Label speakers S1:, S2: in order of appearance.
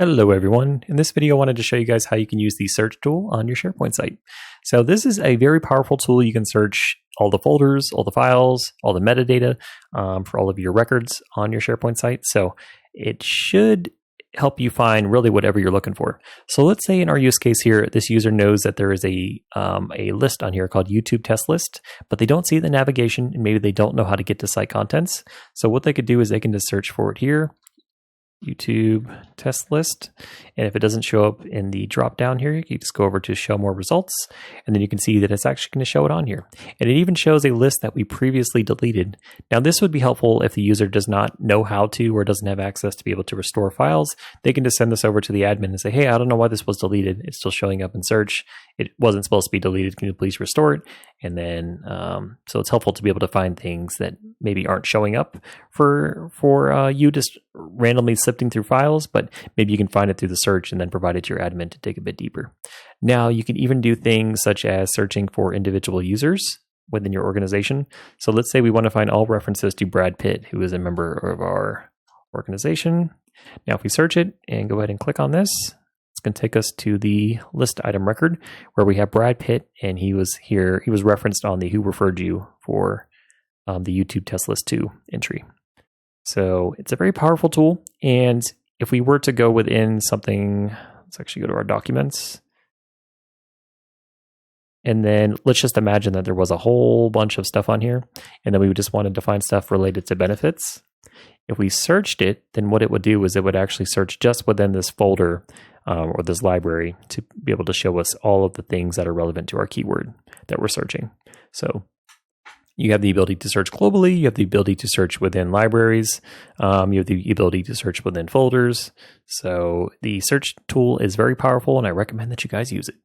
S1: Hello everyone. In this video I wanted to show you guys how you can use the search tool on your SharePoint site. So this is a very powerful tool. You can search all the folders, all the files, all the metadata for all of your records on your SharePoint site. So it should help you find really whatever you're looking for. So let's say in our use case here, this user knows that there is a list on here called YouTube test list, but they don't see the navigation and maybe they don't know how to get to site contents. So what they could do is they can just search for it here. YouTube test list, and if it doesn't show up in the drop down here, you just go over to show more results, and then you can see that it's actually going to show it on here, and it even shows a list that we previously deleted. Now this would be helpful if the user does not know how to or doesn't have access to be able to restore files. They can just send this over to the admin and say, hey, I don't know why this was deleted, it's still showing up in search, it wasn't supposed to be deleted, can you please restore it? And then so it's helpful to be able to find things that maybe aren't showing up for you just randomly sifting through files, but maybe you can find it through the search and then provide it to your admin to dig a bit deeper. Now you can even do things such as searching for individual users within your organization. So let's say we want to find all references to Brad Pitt, who is a member of our organization. Now if we search it and go ahead and click on this, it's going to take us to the list item record where we have Brad Pitt, and he was here. He was referenced on the Who Referred You for the YouTube test list 2 entry. So it's a very powerful tool. And if we were to go within something, let's actually go to our documents. And then let's just imagine that there was a whole bunch of stuff on here, and then we just wanted to find stuff related to benefits. If we searched it, then what it would do is it would actually search just within this folder or this library to be able to show us all of the things that are relevant to our keyword that we're searching. So you have the ability to search globally, you have the ability to search within libraries, you have the ability to search within folders. So the search tool is very powerful, and I recommend that you guys use it.